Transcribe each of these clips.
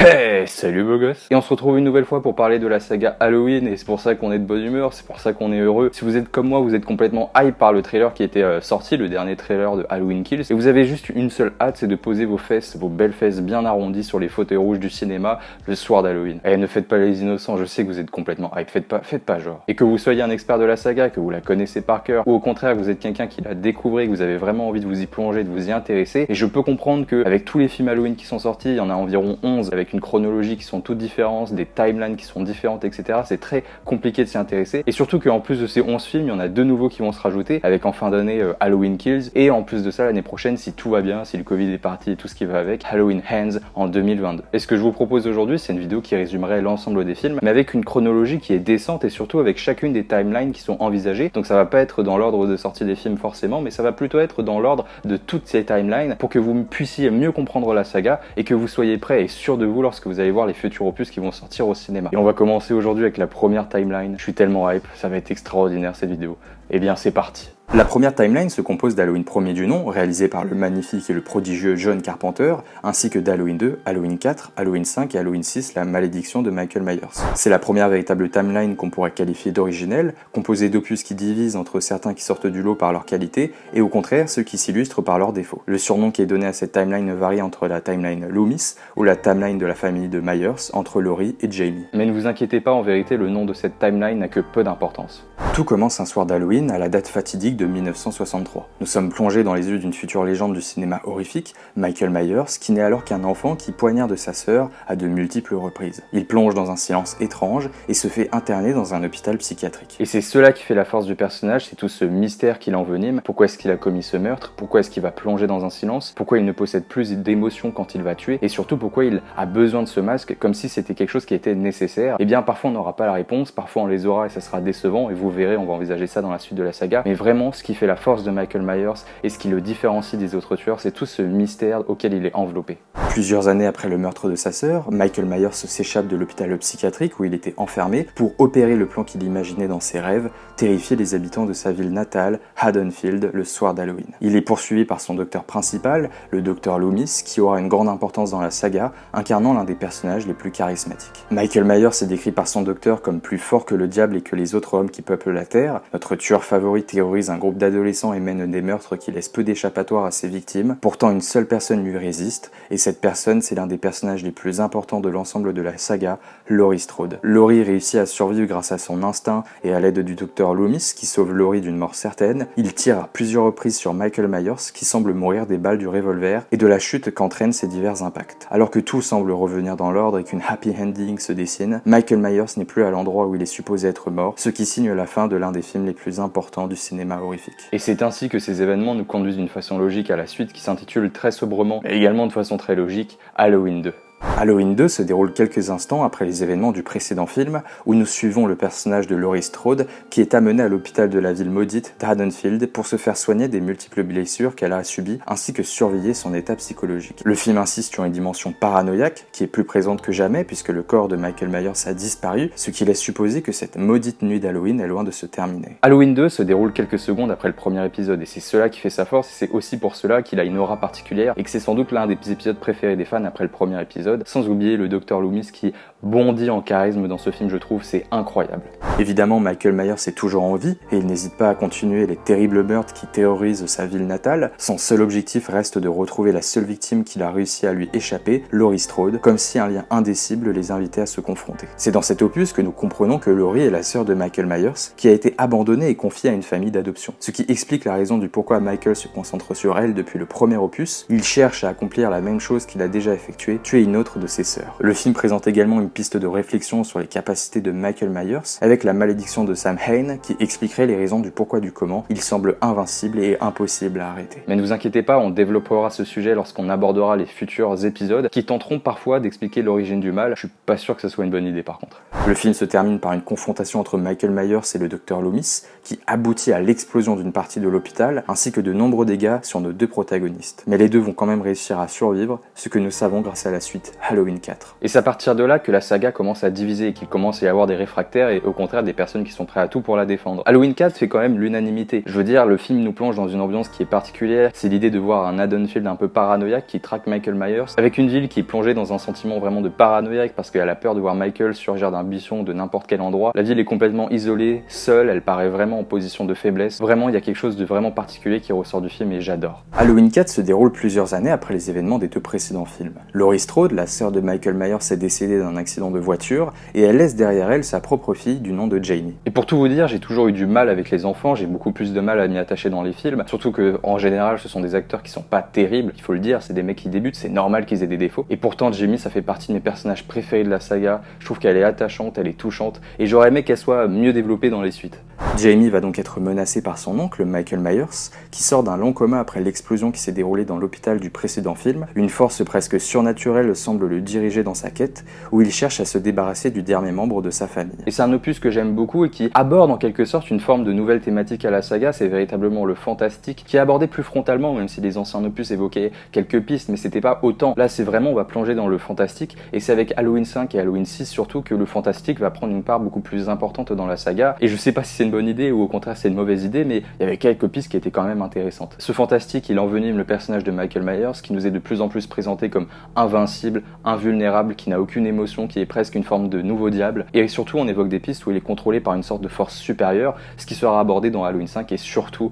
Hey, salut beau gosse. Et on se retrouve une nouvelle fois pour parler de la saga Halloween, et c'est pour ça qu'on est de bonne humeur, c'est pour ça qu'on est heureux. Si vous êtes comme moi, vous êtes complètement hype par le trailer qui était sorti, le dernier trailer de Halloween Kills, et vous avez juste une seule hâte, c'est de poser vos fesses, vos belles fesses bien arrondies sur les fauteuils rouges du cinéma le soir d'Halloween. Et ne faites pas les innocents, je sais que vous êtes complètement hype, faites pas genre. Et que vous soyez un expert de la saga, que vous la connaissez par cœur, ou au contraire que vous êtes quelqu'un qui la découvre, que vous avez vraiment envie de vous y plonger, de vous y intéresser, et je peux comprendre que avec tous les films Halloween qui sont sortis, il y en a environ 11 avec une chronologie qui sont toutes différentes, des timelines qui sont différentes, etc. C'est très compliqué de s'y intéresser. Et surtout qu'en plus de ces 11 films, il y en a 2 nouveaux qui vont se rajouter, avec en fin d'année Halloween Kills, et en plus de ça, l'année prochaine, si tout va bien, si le Covid est parti et tout ce qui va avec, Halloween Ends en 2022. Et ce que je vous propose aujourd'hui, c'est une vidéo qui résumerait l'ensemble des films, mais avec une chronologie qui est décente et surtout avec chacune des timelines qui sont envisagées. Donc ça va pas être dans l'ordre de sortie des films forcément, mais ça va plutôt être dans l'ordre de toutes ces timelines pour que vous puissiez mieux comprendre la saga et que vous soyez prêts et sûr de vous lorsque vous allez voir les futurs opus qui vont sortir au cinéma. Et on va commencer aujourd'hui avec la première timeline. Je suis tellement hype, ça va être extraordinaire cette vidéo. Eh bien c'est parti. La première timeline se compose d'Halloween premier du nom, réalisé par le magnifique et le prodigieux John Carpenter, ainsi que d'Halloween 2, Halloween 4, Halloween 5 et Halloween 6, la malédiction de Michael Myers. C'est la première véritable timeline qu'on pourrait qualifier d'originelle, composée d'opus qui divisent entre certains qui sortent du lot par leur qualité, et au contraire ceux qui s'illustrent par leurs défauts. Le surnom qui est donné à cette timeline varie entre la timeline Loomis, ou la timeline de la famille de Myers, entre Laurie et Jamie. Mais ne vous inquiétez pas, en vérité, le nom de cette timeline n'a que peu d'importance. Tout commence un soir d'Halloween, à la date fatidique de 1963. Nous sommes plongés dans les yeux d'une future légende du cinéma horrifique, Michael Myers, qui n'est alors qu'un enfant qui poignarde sa sœur à de multiples reprises. Il plonge dans un silence étrange et se fait interner dans un hôpital psychiatrique. Et c'est cela qui fait la force du personnage, c'est tout ce mystère qui l'envenime. Pourquoi est-ce qu'il a commis ce meurtre? Pourquoi est-ce qu'il va plonger dans un silence? Pourquoi il ne possède plus d'émotions quand il va tuer? Et surtout, pourquoi il a besoin de ce masque comme si c'était quelque chose qui était nécessaire? Eh bien, parfois on n'aura pas la réponse, parfois on les aura et ça sera décevant, et vous verrez, on va envisager ça dans la suite de la saga. Mais vraiment, ce qui fait la force de Michael Myers et ce qui le différencie des autres tueurs, c'est tout ce mystère auquel il est enveloppé. Plusieurs années après le meurtre de sa sœur, Michael Myers s'échappe de l'hôpital psychiatrique où il était enfermé pour opérer le plan qu'il imaginait dans ses rêves, terrifier les habitants de sa ville natale, Haddonfield, le soir d'Halloween. Il est poursuivi par son docteur principal, le docteur Loomis, qui aura une grande importance dans la saga, incarnant l'un des personnages les plus charismatiques. Michael Myers est décrit par son docteur comme plus fort que le diable et que les autres hommes qui peuplent la Terre. Notre tueur favori terrorise un groupe d'adolescents et mène des meurtres qui laissent peu d'échappatoire à ses victimes. Pourtant, une seule personne lui résiste, et cette personne, c'est l'un des personnages les plus importants de l'ensemble de la saga, Laurie Strode. Laurie réussit à survivre grâce à son instinct et à l'aide du docteur Loomis, qui sauve Laurie d'une mort certaine. Il tire à plusieurs reprises sur Michael Myers, qui semble mourir des balles du revolver et de la chute qu'entraînent ces divers impacts. Alors que tout semble revenir dans l'ordre et qu'une happy ending se dessine, Michael Myers n'est plus à l'endroit où il est supposé être mort, ce qui signe la fin de l'un des films les plus importants du cinéma horrifique. Et c'est ainsi que ces événements nous conduisent d'une façon logique à la suite qui s'intitule très sobrement, mais également de façon très logique, Halloween 2. Halloween 2 se déroule quelques instants après les événements du précédent film, où nous suivons le personnage de Laurie Strode, qui est amenée à l'hôpital de la ville maudite d'Haddonfield pour se faire soigner des multiples blessures qu'elle a subies, ainsi que surveiller son état psychologique. Le film insiste sur une dimension paranoïaque, qui est plus présente que jamais, puisque le corps de Michael Myers a disparu, ce qui laisse supposer que cette maudite nuit d'Halloween est loin de se terminer. Halloween 2 se déroule quelques secondes après le premier épisode, et c'est cela qui fait sa force, et c'est aussi pour cela qu'il a une aura particulière, et que c'est sans doute l'un des épisodes préférés des fans après le premier épisode, sans oublier le docteur Loomis qui bondit en charisme dans ce film, je trouve, c'est incroyable. Évidemment, Michael Myers est toujours en vie et il n'hésite pas à continuer les terribles meurtres qui terrorisent sa ville natale. Son seul objectif reste de retrouver la seule victime qu'il a réussi à lui échapper, Laurie Strode, comme si un lien indicible les invitait à se confronter. C'est dans cet opus que nous comprenons que Laurie est la sœur de Michael Myers, qui a été abandonnée et confiée à une famille d'adoption. Ce qui explique la raison du pourquoi Michael se concentre sur elle depuis le premier opus. Il cherche à accomplir la même chose qu'il a déjà effectué, tuer une autre de ses sœurs. Le film présente également une piste de réflexion sur les capacités de Michael Myers, avec la malédiction de Sam Hain, qui expliquerait les raisons du pourquoi du comment. Il semble invincible et impossible à arrêter. Mais ne vous inquiétez pas, on développera ce sujet lorsqu'on abordera les futurs épisodes, qui tenteront parfois d'expliquer l'origine du mal. Je suis pas sûr que ce soit une bonne idée par contre. Le film se termine par une confrontation entre Michael Myers et le docteur Loomis, qui aboutit à l'explosion d'une partie de l'hôpital, ainsi que de nombreux dégâts sur nos deux protagonistes. Mais les deux vont quand même réussir à survivre, ce que nous savons grâce à la suite Halloween 4. Et c'est à partir de là que la saga commence à diviser et qu'il commence à y avoir des réfractaires et au contraire des personnes qui sont prêtes à tout pour la défendre. Halloween 4 fait quand même l'unanimité. Je veux dire, le film nous plonge dans une ambiance qui est particulière. C'est l'idée de voir un Haddonfield un peu paranoïaque qui traque Michael Myers, avec une ville qui est plongée dans un sentiment vraiment de paranoïaque parce qu'elle a peur de voir Michael surgir d'un buisson de n'importe quel endroit. La ville est complètement isolée, seule, elle paraît vraiment en position de faiblesse. Vraiment, il y a quelque chose de vraiment particulier qui ressort du film et j'adore. Halloween 4 se déroule plusieurs années après les événements des deux précédents films. Laurie Strode, la sœur de Michael Myers, est décédée d'un accident de voiture et elle laisse derrière elle sa propre fille du nom de Jamie. Et pour tout vous dire, j'ai toujours eu du mal avec les enfants, j'ai beaucoup plus de mal à m'y attacher dans les films, surtout que en général ce sont des acteurs qui sont pas terribles, il faut le dire, c'est des mecs qui débutent, c'est normal qu'ils aient des défauts. Et pourtant Jamie, ça fait partie de mes personnages préférés de la saga, je trouve qu'elle est attachante, elle est touchante, et j'aurais aimé qu'elle soit mieux développée dans les suites. Jamie va donc être menacée par son oncle, Michael Myers, qui sort d'un long coma après l'explosion qui s'est déroulée dans l'hôpital du précédent film. Une force presque surnaturelle semble le diriger dans sa quête, où il cherche à se débarrasser du dernier membre de sa famille. Et c'est un opus que j'aime beaucoup et qui aborde en quelque sorte une forme de nouvelle thématique à la saga, c'est véritablement le fantastique, qui est abordé plus frontalement, même si les anciens opus évoquaient quelques pistes, mais c'était pas autant. Là, c'est vraiment, on va plonger dans le fantastique, et c'est avec Halloween 5 et Halloween 6 surtout que le fantastique va prendre une part beaucoup plus importante dans la saga, et je sais pas si c'est une bonne idée ou au contraire c'est une mauvaise idée, mais il y avait quelques pistes qui étaient quand même intéressantes. Ce fantastique, il envenime le personnage de Michael Myers, qui nous est de plus en plus présenté comme invincible, invulnérable, qui n'a aucune émotion, qui est presque une forme de nouveau diable, et surtout on évoque des pistes où il est contrôlé par une sorte de force supérieure, ce qui sera abordé dans Halloween 5 et surtout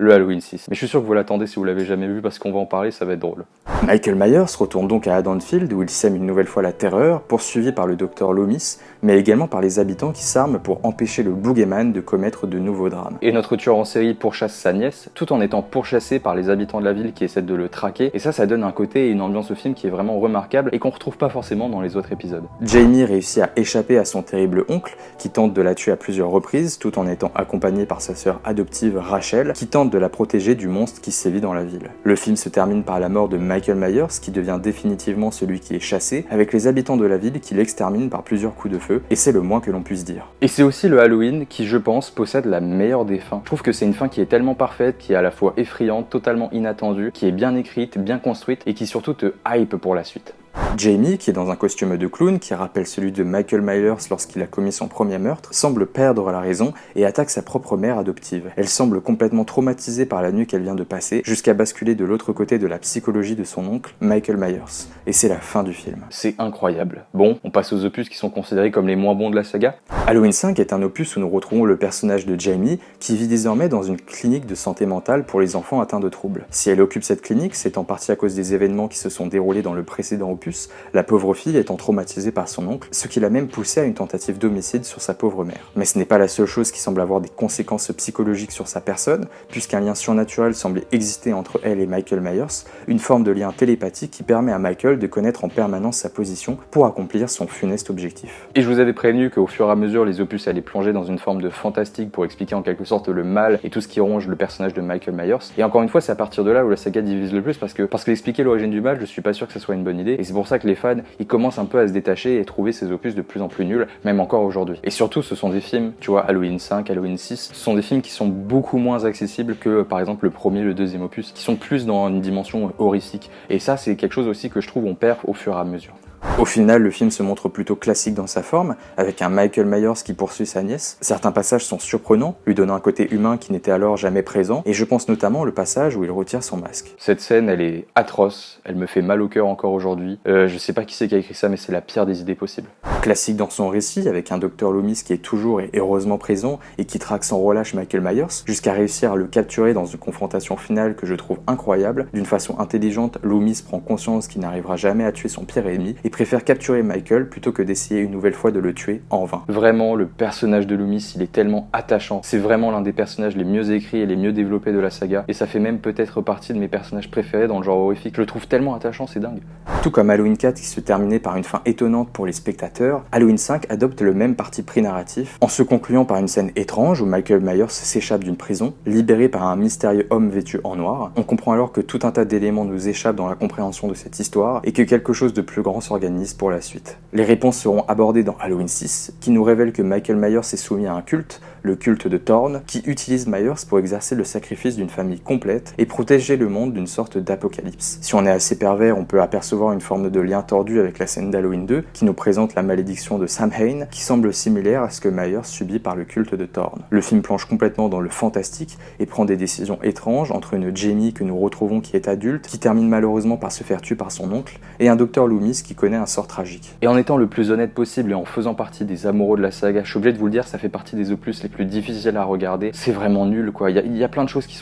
le Halloween 6. Mais je suis sûr que vous l'attendez si vous l'avez jamais vu parce qu'on va en parler, ça va être drôle. Michael Myers retourne donc à Haddonfield où il sème une nouvelle fois la terreur, poursuivi par le docteur Loomis, mais également par les habitants qui s'arment pour empêcher le boogeyman de commettre de nouveaux drames. Et notre tueur en série pourchasse sa nièce, tout en étant pourchassé par les habitants de la ville qui essaient de le traquer, et ça donne un côté et une ambiance au film qui est vraiment remarquable et qu'on retrouve pas forcément dans les autres épisodes. Jamie réussit à échapper à son terrible oncle, qui tente de la tuer à plusieurs reprises, tout en étant accompagné par sa sœur adoptive Rachel, qui tente de la protéger du monstre qui sévit dans la ville. Le film se termine par la mort de Michael Myers, qui devient définitivement celui qui est chassé, avec les habitants de la ville qui l'exterminent par plusieurs coups de feu, et c'est le moins que l'on puisse dire. Et c'est aussi le Halloween qui, je pense, possède la meilleure des fins. Je trouve que c'est une fin qui est tellement parfaite, qui est à la fois effrayante, totalement inattendue, qui est bien écrite, bien construite, et qui surtout te hype pour la suite. Jamie, qui est dans un costume de clown qui rappelle celui de Michael Myers lorsqu'il a commis son premier meurtre, semble perdre la raison et attaque sa propre mère adoptive. Elle semble complètement traumatisée par la nuit qu'elle vient de passer, jusqu'à basculer de l'autre côté de la psychologie de son oncle, Michael Myers. Et c'est la fin du film. C'est incroyable. Bon, on passe aux opus qui sont considérés comme les moins bons de la saga. Halloween 5 est un opus où nous retrouvons le personnage de Jamie, qui vit désormais dans une clinique de santé mentale pour les enfants atteints de troubles. Si elle occupe cette clinique, c'est en partie à cause des événements qui se sont déroulés dans le précédent opus, la pauvre fille étant traumatisée par son oncle, ce qui l'a même poussée à une tentative d'homicide sur sa pauvre mère. Mais ce n'est pas la seule chose qui semble avoir des conséquences psychologiques sur sa personne, puisqu'un lien surnaturel semble exister entre elle et Michael Myers, une forme de lien télépathique qui permet à Michael de connaître en permanence sa position pour accomplir son funeste objectif. Et je vous avais prévenu qu'au fur et à mesure, les opus allaient plonger dans une forme de fantastique pour expliquer en quelque sorte le mal et tout ce qui ronge le personnage de Michael Myers. Et encore une fois, c'est à partir de là où la saga divise le plus, parce que expliquer l'origine du mal, je suis pas sûr que ce soit une bonne idée, et c'est pour ça que les fans, ils commencent un peu à se détacher et trouver ces opus de plus en plus nuls, même encore aujourd'hui. Et surtout, ce sont des films, tu vois, Halloween 5, Halloween 6, ce sont des films qui sont beaucoup moins accessibles que, par exemple, le premier, le deuxième opus, qui sont plus dans une dimension horrifique. Et ça, c'est quelque chose aussi que je trouve on perd au fur et à mesure. Au final, le film se montre plutôt classique dans sa forme, avec un Michael Myers qui poursuit sa nièce. Certains passages sont surprenants, lui donnant un côté humain qui n'était alors jamais présent, et je pense notamment au passage où il retire son masque. Cette scène, elle est atroce, elle me fait mal au cœur encore aujourd'hui. Je sais pas qui c'est qui a écrit ça, mais c'est la pire des idées possibles. Classique dans son récit, avec un Dr Loomis qui est toujours et heureusement présent, et qui traque sans relâche Michael Myers, jusqu'à réussir à le capturer dans une confrontation finale que je trouve incroyable. D'une façon intelligente, Loomis prend conscience qu'il n'arrivera jamais à tuer son pire ennemi, et préfère capturer Michael plutôt que d'essayer une nouvelle fois de le tuer en vain. Vraiment, le personnage de Loomis, il est tellement attachant. C'est vraiment l'un des personnages les mieux écrits et les mieux développés de la saga, et ça fait même peut-être partie de mes personnages préférés dans le genre horrifique. Je le trouve tellement attachant, c'est dingue. Tout comme Halloween 4 qui se terminait par une fin étonnante pour les spectateurs, Halloween 5 adopte le même parti pris narratif, en se concluant par une scène étrange où Michael Myers s'échappe d'une prison, libéré par un mystérieux homme vêtu en noir. On comprend alors que tout un tas d'éléments nous échappent dans la compréhension de cette histoire, et que quelque chose de plus grand s'organise protagonistes pour la suite. Les réponses seront abordées dans Halloween 6, qui nous révèle que Michael Myers est soumis à un culte, le culte de Thorn, qui utilise Myers pour exercer le sacrifice d'une famille complète et protéger le monde d'une sorte d'apocalypse. Si on est assez pervers, on peut apercevoir une forme de lien tordu avec la scène d'Halloween 2, qui nous présente la malédiction de Samhain, qui semble similaire à ce que Myers subit par le culte de Thorn. Le film plonge complètement dans le fantastique et prend des décisions étranges entre une Jamie que nous retrouvons qui est adulte, qui termine malheureusement par se faire tuer par son oncle, et un Dr Loomis qui connaît un sort tragique. Et en étant le plus honnête possible et en faisant partie des amoureux de la saga, je suis obligé de vous le dire, ça fait partie des opus les plus difficiles à regarder. C'est vraiment nul quoi. Il y a plein de choses qui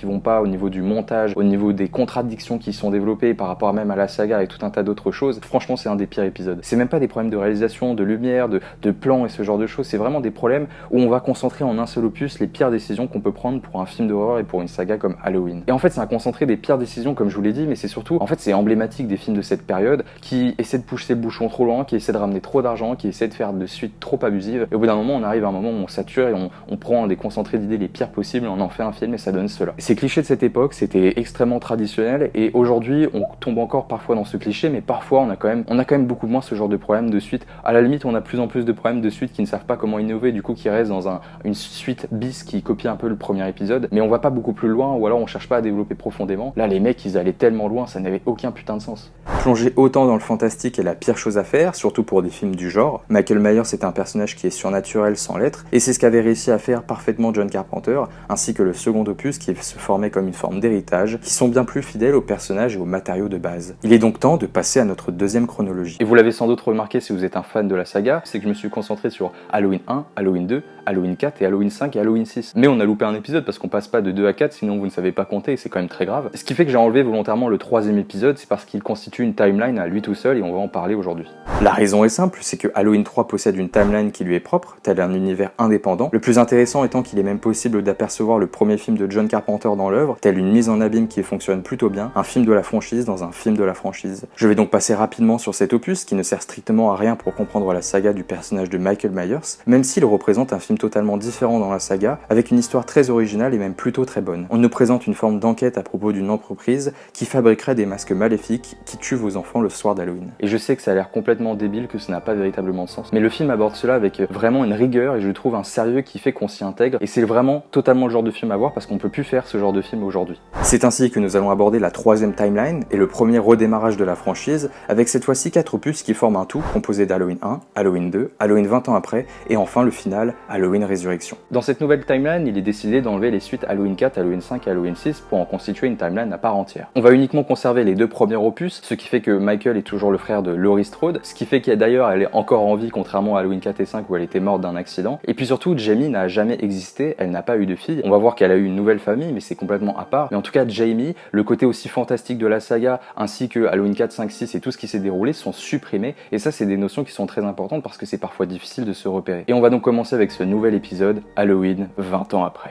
vont pas au niveau du montage, au niveau des contradictions qui sont développées par rapport même à la saga et tout un tas d'autres choses. Franchement, c'est un des pires épisodes. C'est même pas des problèmes de réalisation, de lumière, de plan et ce genre de choses. C'est vraiment des problèmes où on va concentrer en un seul opus les pires décisions qu'on peut prendre pour un film d'horreur et pour une saga comme Halloween. Et en fait, c'est un concentré des pires décisions comme je vous l'ai dit, mais c'est surtout, en fait, c'est emblématique des films de cette période qui essaient de pousser le bouchon trop loin, qui essaient de ramener trop d'argent, qui essaient de faire de suites trop abusives. Et au bout d'un moment, on arrive à un moment où on sature et on prend des concentrés d'idées les pires possibles, on en fait un film et ça donne cela. Ces clichés de cette époque, c'était extrêmement traditionnel et aujourd'hui, on tombe encore parfois dans ce cliché, mais parfois on a quand même beaucoup moins ce genre de problème de suite. À la limite, on a de plus en plus de problèmes de suite qui ne savent pas comment innover, du coup qui restent dans une suite bis qui copie un peu le premier épisode, mais on va pas beaucoup plus loin ou alors on cherche pas à développer profondément. Là, les mecs, ils allaient tellement loin, ça n'avait aucun putain de sens. Plonger autant dans le fantastique est la pire chose à faire, surtout pour des films du genre. Michael Myers est un personnage qui est surnaturel sans l'être, et c'est ce qu'avait réussi à faire parfaitement John Carpenter, ainsi que le second opus qui se formait comme une forme d'héritage, qui sont bien plus fidèles au personnage et aux matériaux de base. Il est donc temps de passer à notre deuxième chronologie. Et vous l'avez sans doute remarqué si vous êtes un fan de la saga, c'est que je me suis concentré sur Halloween 1, Halloween 2, Halloween 4 et Halloween 5 et Halloween 6. Mais on a loupé un épisode parce qu'on passe pas de 2 à 4, sinon vous ne savez pas compter et c'est quand même très grave. Ce qui fait que j'ai enlevé volontairement le troisième épisode, c'est parce qu'il constitue une timeline à lui tout seul et on va en parler aujourd'hui. La raison est simple, c'est que Halloween 3 possède une timeline qui lui est propre, tel un univers indépendant. Le plus intéressant étant qu'il est même possible d'apercevoir le premier film de John Carpenter dans l'œuvre, tel une mise en abîme qui fonctionne plutôt bien, un film de la franchise dans un film de la franchise. Je vais donc passer rapidement sur cet opus qui ne sert strictement à rien pour comprendre la saga du personnage de Michael Myers, même s'il représente un film totalement différent dans la saga, avec une histoire très originale et même plutôt très bonne. On nous présente une forme d'enquête à propos d'une entreprise qui fabriquerait des masques maléfiques qui tuent vos enfants le soir d'Halloween. Et je sais que ça a l'air complètement débile, que ça n'a pas véritablement de sens, mais le film aborde cela avec vraiment une rigueur et je trouve un sérieux qui fait qu'on s'y intègre et c'est vraiment totalement le genre de film à voir parce qu'on peut plus faire ce genre de film aujourd'hui. C'est ainsi que nous allons aborder la troisième timeline et le premier redémarrage de la franchise avec cette fois-ci 4 opus qui forment un tout composé d'Halloween 1, Halloween 2, Halloween 20 ans après et enfin le final, Halloween Résurrection. Dans cette nouvelle timeline, il est décidé d'enlever les suites Halloween 4, Halloween 5 et Halloween 6 pour en constituer une timeline à part entière. On va uniquement conserver les 2 premiers opus, ce qui fait que Michael est toujours le frère de Laurie Strode, ce qui fait qu'elle d'ailleurs elle est encore en vie contrairement à Halloween 4 et 5 où elle était morte d'un accident. Et puis surtout, Jamie n'a jamais existé, elle n'a pas eu de fille. On va voir qu'elle a eu une nouvelle famille, mais c'est complètement à part. Mais en tout cas, Jamie, le côté aussi fantastique de la saga, ainsi que Halloween 4, 5, 6 et tout ce qui s'est déroulé sont supprimés. Et ça, c'est des notions qui sont très importantes parce que c'est parfois difficile de se repérer. Et on va donc commencer avec ce nouvel épisode, Halloween 20 ans après.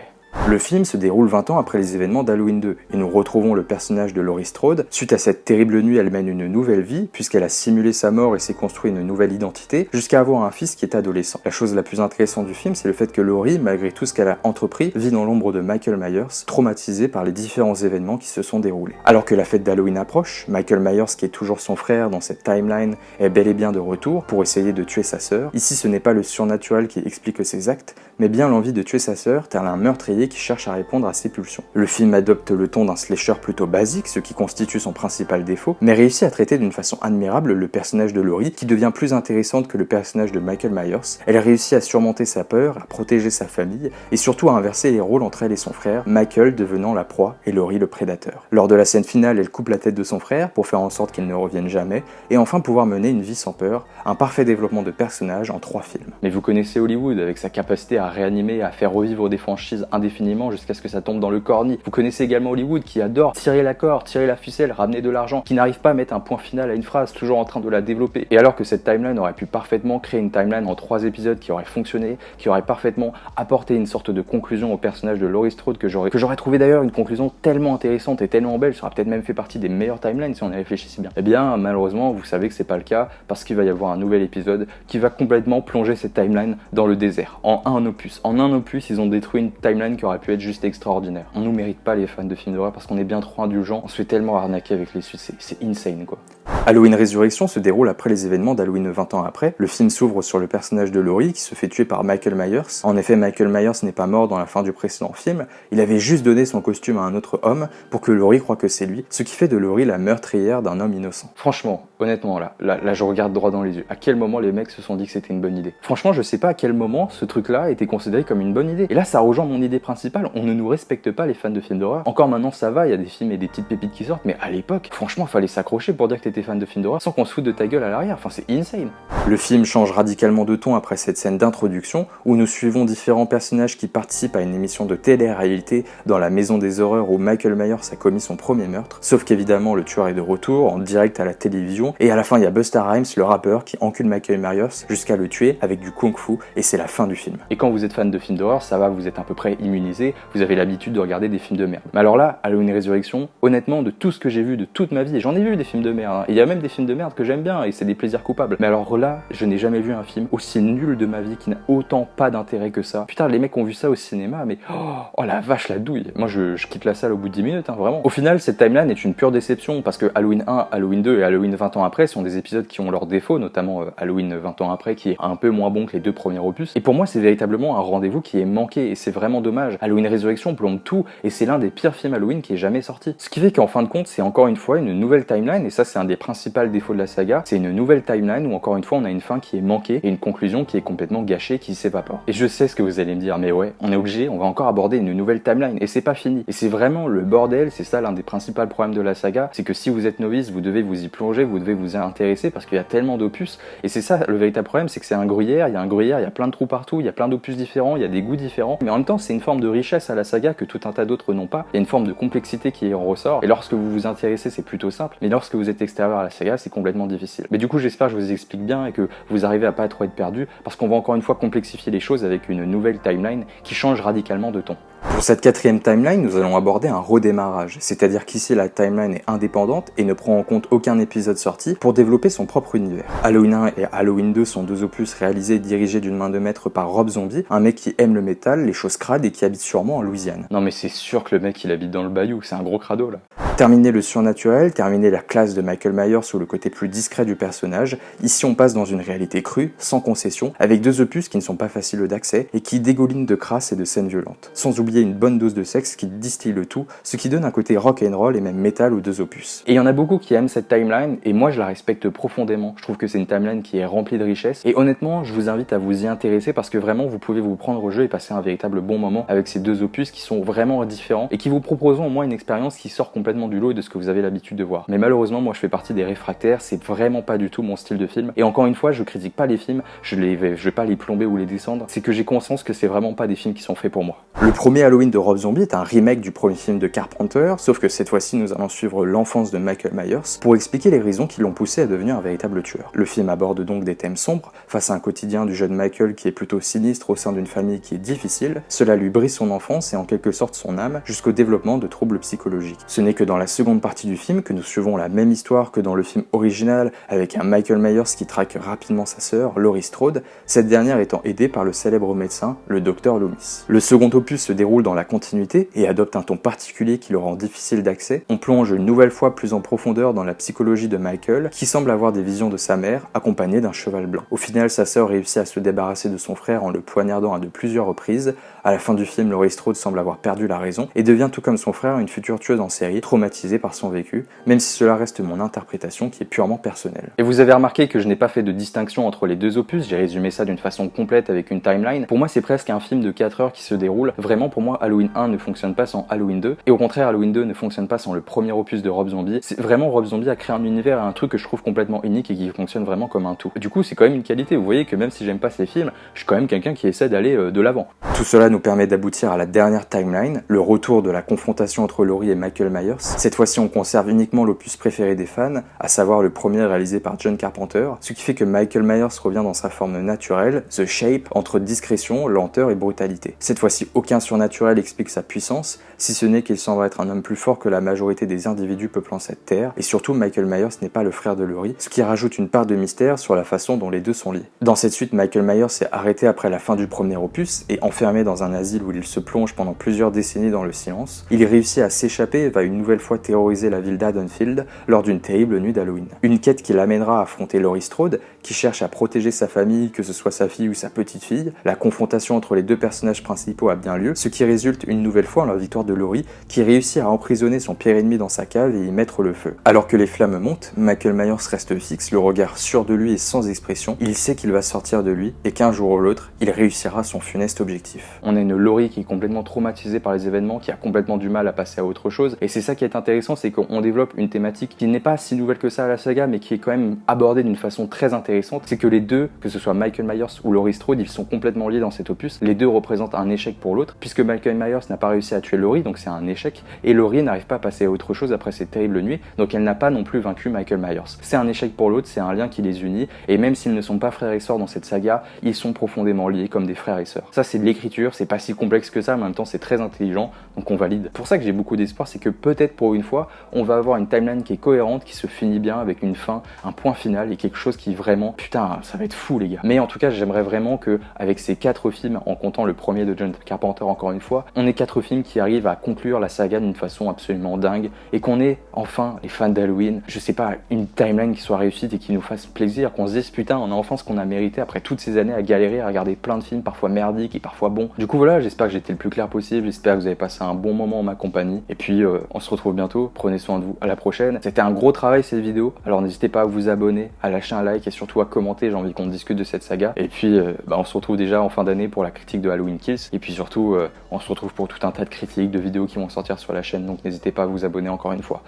Le film se déroule 20 ans après les événements d'Halloween 2 et nous retrouvons le personnage de Laurie Strode. Suite à cette terrible nuit, elle mène une nouvelle vie puisqu'elle a simulé sa mort et s'est construit une nouvelle identité jusqu'à avoir un fils qui est adolescent. La chose la plus intéressante du film, c'est le fait que Laurie, malgré tout ce qu'elle a entrepris, vit dans l'ombre de Michael Myers, traumatisé par les différents événements qui se sont déroulés. Alors que la fête d'Halloween approche, Michael Myers, qui est toujours son frère dans cette timeline, est bel et bien de retour pour essayer de tuer sa sœur. Ici, ce n'est pas le surnaturel qui explique ses actes, mais bien l'envie de tuer sa sœur, tel un meurtrier qui cherche à répondre à ses pulsions. Le film adopte le ton d'un slasher plutôt basique, ce qui constitue son principal défaut, mais réussit à traiter d'une façon admirable le personnage de Laurie, qui devient plus intéressante que le personnage de Michael Myers. Elle réussit à surmonter sa peur, à protéger sa famille, et surtout à inverser les rôles entre elle et son frère, Michael devenant la proie et Laurie le prédateur. Lors de la scène finale, elle coupe la tête de son frère pour faire en sorte qu'il ne revienne jamais, et enfin pouvoir mener une vie sans peur, un parfait développement de personnage en 3 films. Mais vous connaissez Hollywood avec sa capacité à réanimer, à faire revivre des franchises indéfiniment jusqu'à ce que ça tombe dans le corni. Vous connaissez également Hollywood qui adore tirer la corde, tirer la ficelle, ramener de l'argent, qui n'arrive pas à mettre un point final à une phrase, toujours en train de la développer. Et alors que cette timeline aurait pu parfaitement créer une timeline en 3 épisodes qui aurait fonctionné, qui aurait parfaitement apporté une sorte de conclusion au personnage de Laurie Strode que j'aurais trouvé d'ailleurs une conclusion tellement intéressante et tellement belle, ça aurait peut-être même fait partie des meilleures timelines si on y réfléchissait bien. Eh bien, malheureusement, vous savez que c'est pas le cas parce qu'il va y avoir un nouvel épisode qui va complètement plonger cette timeline dans le désert, en un opus. En un opus, ils ont détruit une timeline qui aurait pu être juste extraordinaire. On nous mérite pas les fans de films d'horreur parce qu'on est bien trop indulgents, on se fait tellement arnaquer avec les suites, c'est insane quoi. Halloween Résurrection se déroule après les événements d'Halloween 20 ans après. Le film s'ouvre sur le personnage de Laurie qui se fait tuer par Michael Myers. En effet, Michael Myers n'est pas mort dans la fin du précédent film, il avait juste donné son costume à un autre homme pour que Laurie croie que c'est lui, ce qui fait de Laurie la meurtrière d'un homme innocent. Franchement, honnêtement, là, je regarde droit dans les yeux. À quel moment les mecs se sont dit que c'était une bonne idée? Franchement, je sais pas à quel moment ce truc-là était considéré comme une bonne idée. Et là, ça rejoint mon idée principale, on ne nous respecte pas les fans de films d'horreur. Encore maintenant, ça va, il y a des films et des petites pépites qui sortent, mais à l'époque, franchement, fallait s'accrocher pour dire que t'étais fan de films d'horreur sans qu'on se foute de ta gueule à l'arrière. Enfin, c'est insane. Le film change radicalement de ton après cette scène d'introduction où nous suivons différents personnages qui participent à une émission de télé-réalité dans la maison des horreurs où Michael Myers a commis son premier meurtre. Sauf qu'évidemment, le tueur est de retour en direct à la télévision et à la fin, il y a Busta Rhymes, le rappeur, qui encule Michael Myers jusqu'à le tuer avec du kung-fu et c'est la fin du film. Et quand vous êtes fan de films d'horreur, ça va, vous êtes à peu près immunisé, vous avez l'habitude de regarder des films de merde. Mais alors là, Halloween Résurrection, honnêtement, de tout ce que j'ai vu de toute ma vie, et j'en ai vu des films de merde, hein, et il y a même des films de merde que j'aime bien et c'est des plaisirs coupables. Mais alors là, je n'ai jamais vu un film aussi nul de ma vie qui n'a autant pas d'intérêt que ça. Putain, les mecs ont vu ça au cinéma, mais oh la vache, la douille. Moi, je quitte la salle au bout de 10 minutes, hein, vraiment. Au final, cette timeline est une pure déception parce que Halloween 1, Halloween 2 et Halloween 20 ans après sont des épisodes qui ont leurs défauts, notamment Halloween 20 ans après qui est un peu moins bon que les deux premiers opus. Et pour moi, c'est véritablement un rendez-vous qui est manqué et c'est vraiment dommage. Halloween Résurrection plombe tout et c'est l'un des pires films Halloween qui est jamais sorti. Ce qui fait qu'en fin de compte, c'est encore une fois une nouvelle timeline et ça, c'est un des principaux défauts de la saga. C'est une nouvelle timeline où encore une fois, on a une fin qui est manquée et une conclusion qui est complètement gâchée, qui s'évapore. Et je sais ce que vous allez me dire, mais ouais, on est obligé, on va encore aborder une nouvelle timeline et c'est pas fini. Et c'est vraiment le bordel, c'est ça l'un des principaux problèmes de la saga, c'est que si vous êtes novice, vous devez vous y plonger, vous devez vous y intéresser parce qu'il y a tellement d'opus. Et c'est ça le véritable problème, c'est que c'est un gruyère, il y a plein de trous partout, il y a plein d'opus différents, il y a des goûts différents. Mais en même temps, c'est une forme de richesse à la saga que tout un tas d'autres n'ont pas. Il y a une forme de complexité qui en ressort. Et lorsque vous vous intéressez, c'est plutôt simple. Mais lorsque vous êtes extérieur à la saga, c'est complètement difficile. Mais du coup, j'espère que je vous explique bien et que vous arrivez à pas trop être perdu parce qu'on va encore une fois complexifier les choses avec une nouvelle timeline qui change radicalement de ton. Pour cette quatrième timeline, nous allons aborder un redémarrage, c'est-à-dire qu'ici la timeline est indépendante et ne prend en compte aucun épisode sorti pour développer son propre univers. Halloween 1 et Halloween 2 sont deux opus réalisés et dirigés d'une main de maître par Rob Zombie, un mec qui aime le métal, les choses crades et qui habite sûrement en Louisiane. Non mais c'est sûr que le mec il habite dans le bayou, c'est un gros crado là. Terminer le surnaturel, terminer la classe de Michael Myers ou le côté plus discret du personnage, ici on passe dans une réalité crue, sans concession, avec deux opus qui ne sont pas faciles d'accès et qui dégoulinent de crasse et de scènes violentes. Sans oublier une bonne dose de sexe qui distille le tout, ce qui donne un côté rock and roll et même métal aux deux opus. Et il y en a beaucoup qui aiment cette timeline et moi je la respecte profondément. Je trouve que c'est une timeline qui est remplie de richesses et honnêtement je vous invite à vous y intéresser parce que vraiment vous pouvez vous prendre au jeu et passer un véritable bon moment avec ces deux opus qui sont vraiment différents et qui vous proposeront au moins une expérience qui sort complètement du lot et de ce que vous avez l'habitude de voir. Mais malheureusement moi je fais partie des réfractaires, c'est vraiment pas du tout mon style de film et encore une fois je critique pas les films, je vais pas les plomber ou les descendre, c'est que j'ai conscience que c'est vraiment pas des films qui sont faits pour moi. Le premier Halloween de Rob Zombie est un remake du premier film de Carpenter, sauf que cette fois-ci nous allons suivre l'enfance de Michael Myers pour expliquer les raisons qui l'ont poussé à devenir un véritable tueur. Le film aborde donc des thèmes sombres, face à un quotidien du jeune Michael qui est plutôt sinistre au sein d'une famille qui est difficile, cela lui brise son enfance et en quelque sorte son âme jusqu'au développement de troubles psychologiques. Ce n'est que dans la seconde partie du film que nous suivons la même histoire que dans le film original avec un Michael Myers qui traque rapidement sa sœur, Laurie Strode, cette dernière étant aidée par le célèbre médecin, le Dr Loomis. Le second opus se déroule dans la continuité et adopte un ton particulier qui le rend difficile d'accès. On plonge une nouvelle fois plus en profondeur dans la psychologie de Michael, qui semble avoir des visions de sa mère, accompagnée d'un cheval blanc. Au final, sa sœur réussit à se débarrasser de son frère en le poignardant à de plusieurs reprises. À la fin du film, Laurie Strode semble avoir perdu la raison et devient tout comme son frère une future tueuse en série, traumatisée par son vécu, même si cela reste mon interprétation qui est purement personnelle. Et vous avez remarqué que je n'ai pas fait de distinction entre les deux opus, j'ai résumé ça d'une façon complète avec une timeline. Pour moi, c'est presque un film de 4 heures qui se déroule. Vraiment, pour moi, Halloween 1 ne fonctionne pas sans Halloween 2, et au contraire, Halloween 2 ne fonctionne pas sans le premier opus de Rob Zombie. C'est vraiment Rob Zombie a créé un univers et un truc que je trouve complètement unique et qui fonctionne vraiment comme un tout. Du coup, c'est quand même une qualité. Vous voyez que même si j'aime pas ces films, je suis quand même quelqu'un qui essaie d'aller de l'avant. Tout cela nous permet d'aboutir à la dernière timeline, le retour de la confrontation entre Laurie et Michael Myers. Cette fois-ci, on conserve uniquement l'opus préféré des fans, à savoir le premier réalisé par John Carpenter, ce qui fait que Michael Myers revient dans sa forme naturelle, The Shape, entre discrétion, lenteur et brutalité. Cette fois-ci, aucun surnaturel explique sa puissance, si ce n'est qu'il semble être un homme plus fort que la majorité des individus peuplant cette terre, et surtout Michael Myers n'est pas le frère de Laurie, ce qui rajoute une part de mystère sur la façon dont les deux sont liés. Dans cette suite, Michael Myers est arrêté après la fin du premier opus et enfermé dans un asile où il se plonge pendant plusieurs décennies dans le silence. Il réussit à s'échapper et va une nouvelle fois terroriser la ville d'Haddonfield lors d'une terrible nuit d'Halloween. Une quête qui l'amènera à affronter Laurie Strode, qui cherche à protéger sa famille, que ce soit sa fille ou sa petite-fille. La confrontation entre les deux personnages principaux a bien lieu, ce qui résulte une nouvelle fois en la victoire de Laurie, qui réussit à emprisonner son pire ennemi dans sa cave et y mettre le feu. Alors que les flammes montent, Michael Myers reste fixe, le regard sûr de lui et sans expression. Il sait qu'il va sortir de lui et qu'un jour ou l'autre, il réussira son funeste objectif. On a une Laurie qui est complètement traumatisée par les événements, qui a complètement du mal à passer à autre chose. Et c'est ça qui est intéressant, c'est qu'on développe une thématique qui n'est pas si nouvelle que ça à la saga, mais qui est quand même abordée d'une façon très intéressante. C'est que les deux, que ce soit Michael Myers ou Laurie Strode, ils sont complètement liés dans cet opus. Les deux représentent un échec pour l'autre, puisque Michael Myers n'a pas réussi à tuer Laurie, donc c'est un échec, et Laurie n'arrive pas à passer à autre chose après cette terrible nuit, donc elle n'a pas non plus vaincu Michael Myers. C'est un échec pour l'autre, c'est un lien qui les unit, et même s'ils ne sont pas frères et sœurs dans cette saga, ils sont profondément liés comme des frères et sœurs. Ça, c'est de l'écriture, c'est pas si complexe que ça, mais en même temps c'est très intelligent, donc on valide. Pour ça que j'ai beaucoup d'espoir, c'est que peut-être pour une fois, on va avoir une timeline qui est cohérente, qui se finit bien avec une fin, un point final et quelque chose qui vraiment, putain, ça va être fou les gars. Mais en tout cas, j'aimerais vraiment que avec ces 4 films, en comptant le premier de John Carpenter encore une fois, on ait 4 films qui arrivent à conclure la saga d'une façon absolument dingue et qu'on ait enfin, les fans d'Halloween, je sais pas, une timeline qui soit réussie et qui nous fasse plaisir, qu'on se dise putain, on a enfin ce qu'on a mérité après toutes ces années à galérer, à regarder plein de films parfois merdiques et parfois bons. Du coup voilà, j'espère que j'ai été le plus clair possible, j'espère que vous avez passé un bon moment en ma compagnie et puis on se retrouve bientôt, prenez soin de vous, à la prochaine. C'était un gros travail cette vidéo, alors n'hésitez pas à vous abonner, à lâcher un like et surtout à commenter, j'ai envie qu'on discute de cette saga. Et puis on se retrouve déjà en fin d'année pour la critique de Halloween Kills et puis surtout on se retrouve pour tout un tas de critiques, de vidéos qui vont sortir sur la chaîne, donc n'hésitez pas à vous abonner encore une fois.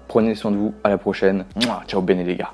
Prenez soin de vous, à la prochaine, ciao bene les gars.